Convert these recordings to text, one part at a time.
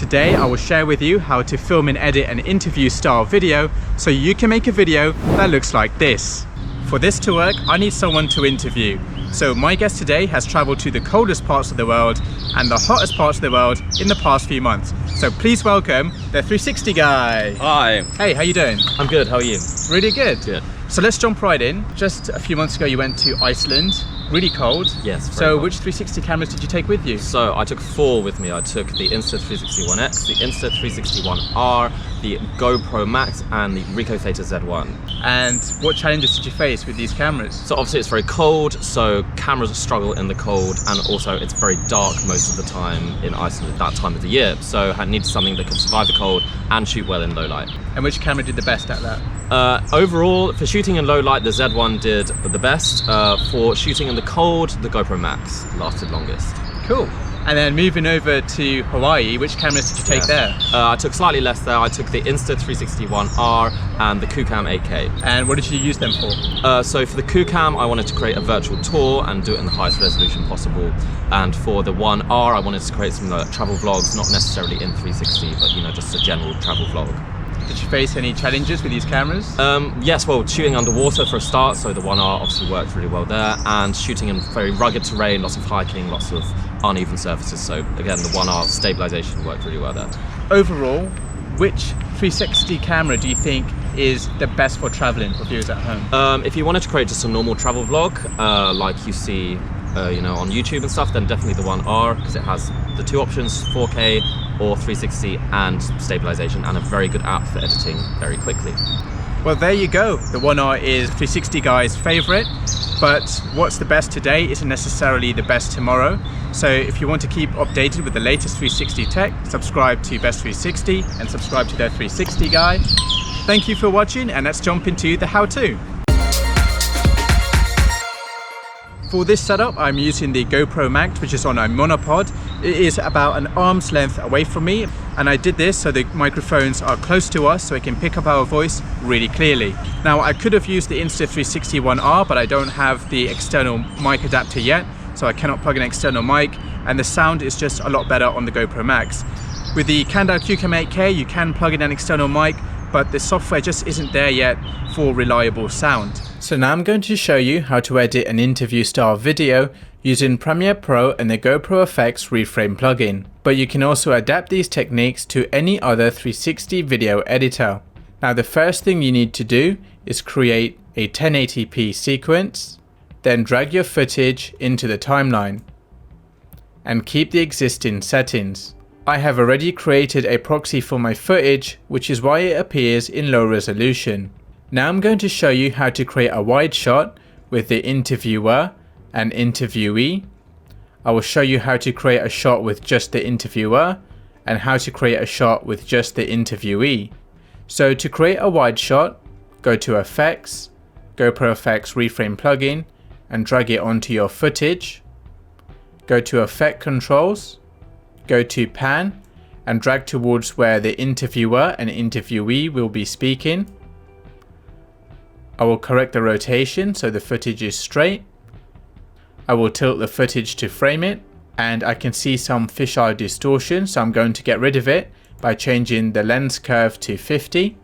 Today I will share with you how to film and edit an interview style video so you can make a video that looks like this. For this to work, I need someone to interview. So my guest today has traveled to the coldest parts of the world and the hottest parts of the world in the past few months. So please welcome the 360 guy. Hi. Hey, how you doing? I'm good, how are you? Really good. Good. So let's jump right in. Just a few months ago you went to Iceland, really cold. Yes, very So cold. which 360 cameras did you take with you? So I took 4 with me. I took the Insta360 the Insta360 the GoPro Max and the Ricoh Theta Z1. And what challenges did you face with these cameras? So obviously it's very cold, so cameras struggle in the cold, and also it's very dark most of the time in Iceland at that time of the year. So I needed something that could survive the cold and shoot well in low light. And which camera did the best at that? Overall, for shooting in low light, the Z1 did the best. For shooting in the cold, the GoPro Max lasted longest. Cool. And then moving over to Hawaii, which cameras did you take there? I took slightly less there. I took the Insta360 and the Kucam 8K. And what did you use them for? So for the Kucam, I wanted to create a virtual tour and do it in the highest resolution possible. And for the 1R, I wanted to create some travel vlogs, not necessarily in 360, but just a general travel vlog. Did you face any challenges with these cameras? Yes, well, shooting underwater for a start, so the 1R obviously worked really well there, and shooting in very rugged terrain, lots of hiking, lots of uneven surfaces, so again, the 1R stabilization worked really well there. Overall, which 360 camera do you think is the best for traveling for viewers at home? If you wanted to create just a normal travel vlog, like you see on YouTube and stuff, then definitely the 1R, because it has the 2 options, 4K or 360 and stabilization, and a very good app for editing very quickly. Well, there you go. The 1R is 360 guy's favorite, but what's the best today isn't necessarily the best tomorrow. So if you want to keep updated with the latest 360 tech, subscribe to Best 360 and subscribe to the 360 guy. Thank you for watching, and let's jump into the how-to. For this setup, I'm using the GoPro Max, which is on a monopod. It is about an arm's length away from me, and I did this so the microphones are close to us so it can pick up our voice really clearly. Now, I could have used the Insta360 1R, but I don't have the external mic adapter yet, so I cannot plug an external mic, and the sound is just a lot better on the GoPro Max. With the Kucam 8K, you can plug in an external mic, but the software just isn't there yet for reliable sound. So now I'm going to show you how to edit an interview style video using Premiere Pro and the GoPro Effects Reframe plugin. But you can also adapt these techniques to any other 360 video editor. Now the first thing you need to do is create a 1080p sequence, then drag your footage into the timeline and keep the existing settings. I have already created a proxy for my footage, which is why it appears in low resolution. Now I'm going to show you how to create a wide shot with the interviewer and interviewee. I will show you how to create a shot with just the interviewer and how to create a shot with just the interviewee. So to create a wide shot, go to Effects, GoPro Effects Reframe plugin, and drag it onto your footage. Go to Effect Controls, go to Pan, and drag towards where the interviewer and interviewee will be speaking. I will correct the rotation so the footage is straight. I will tilt the footage to frame it, and I can see some fisheye distortion, so I'm going to get rid of it by changing the lens curve to 50.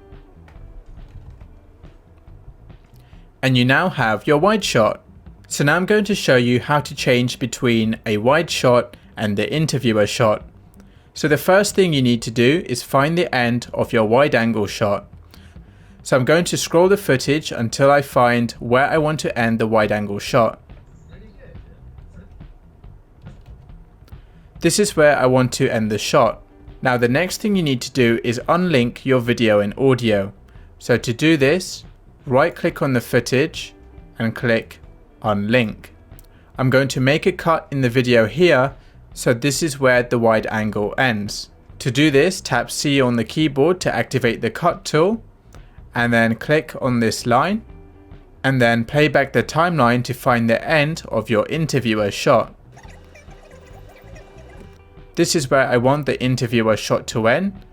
And you now have your wide shot. So now I'm going to show you how to change between a wide shot and the interviewer shot. So the first thing you need to do is find the end of your wide angle shot. So I'm going to scroll the footage until I find where I want to end the wide angle shot. This is where I want to end the shot. Now the next thing you need to do is unlink your video and audio. So to do this, right click on the footage and click unlink. I'm going to make a cut in the video here, so this is where the wide angle ends. To do this, tap C on the keyboard to activate the cut tool, and then click on this line, and then play back the timeline to find the end of your interviewer shot. This is where I want the interviewer shot to end,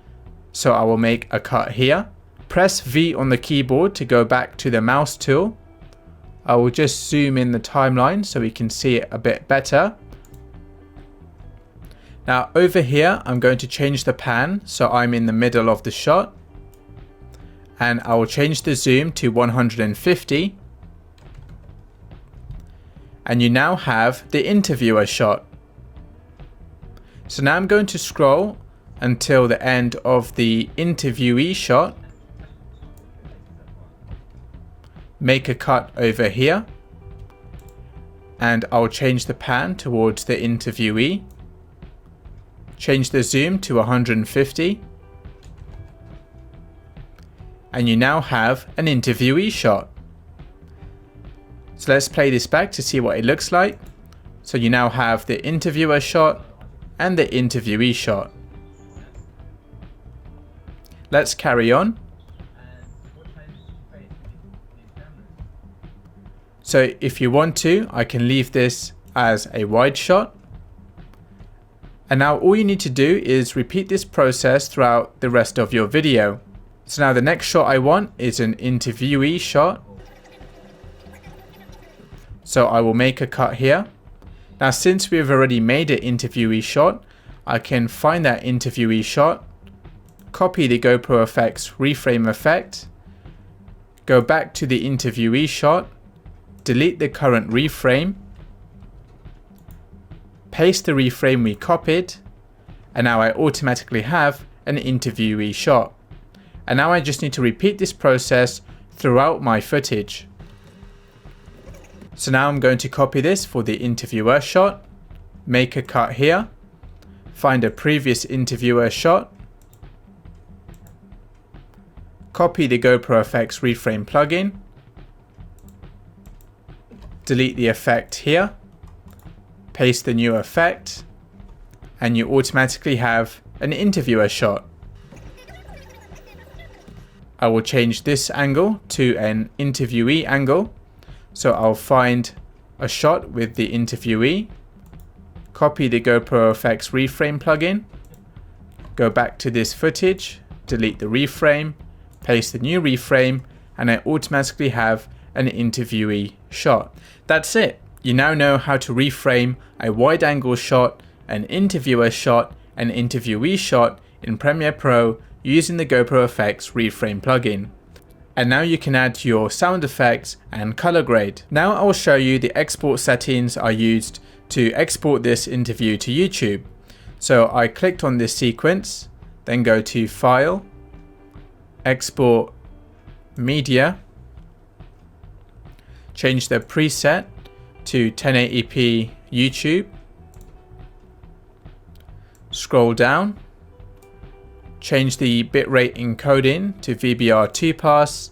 so I will make a cut here. Press V on the keyboard to go back to the mouse tool. I will just zoom in the timeline so we can see it a bit better. Now over here, I'm going to change the pan so I'm in the middle of the shot. And I will change the zoom to 150. And you now have the interviewer shot. So now I'm going to scroll until the end of the interviewee shot. Make a cut over here. And I'll change the pan towards the interviewee. Change the zoom to 150. And you now have an interviewee shot. So let's play this back to see what it looks like. So you now have the interviewer shot and the interviewee shot. Let's carry on. So if you want to, I can leave this as a wide shot. And now all you need to do is repeat this process throughout the rest of your video. So now the next shot I want is an interviewee shot. So I will make a cut here. Now since we've already made an interviewee shot, I can find that interviewee shot, copy the GoPro effects reframe effect, go back to the interviewee shot, delete the current reframe, paste the reframe we copied, and now I automatically have an interviewee shot. And now I just need to repeat this process throughout my footage. So now I'm going to copy this for the interviewer shot, make a cut here, find a previous interviewer shot, copy the GoPro effects reframe plugin, delete the effect here, paste the new effect, and you automatically have an interviewer shot. I will change this angle to an interviewee angle. So I'll find a shot with the interviewee, copy the GoPro effects reframe plugin, go back to this footage, delete the reframe, paste the new reframe, and I automatically have an interviewee shot. That's it. You now know how to reframe a wide angle shot, an interviewer shot, an interviewee shot in Premiere Pro using the GoPro effects reframe plugin. And now you can add your sound effects and color grade. Now I will show you the export settings I used to export this interview to YouTube. So I clicked on this sequence, then go to File, Export Media, change the preset to 1080p YouTube, scroll down, change the bitrate encoding to VBR2 pass,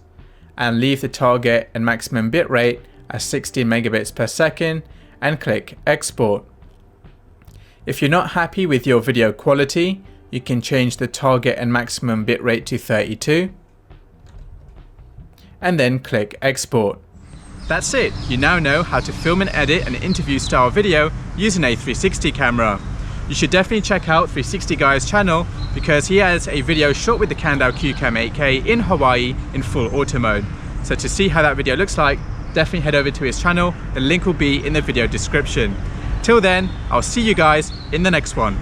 and leave the target and maximum bitrate as 16 megabits per second and click export. If you're not happy with your video quality, you can change the target and maximum bitrate to 32 and then click export. That's it. You now know how to film and edit an interview style video using a 360 camera. You should definitely check out 360 Guy's channel because he has a video shot with the Kandao QCam 8K in Hawaii in full auto mode. So to see how that video looks like, definitely head over to his channel. The link will be in the video description. Till then, I'll see you guys in the next one.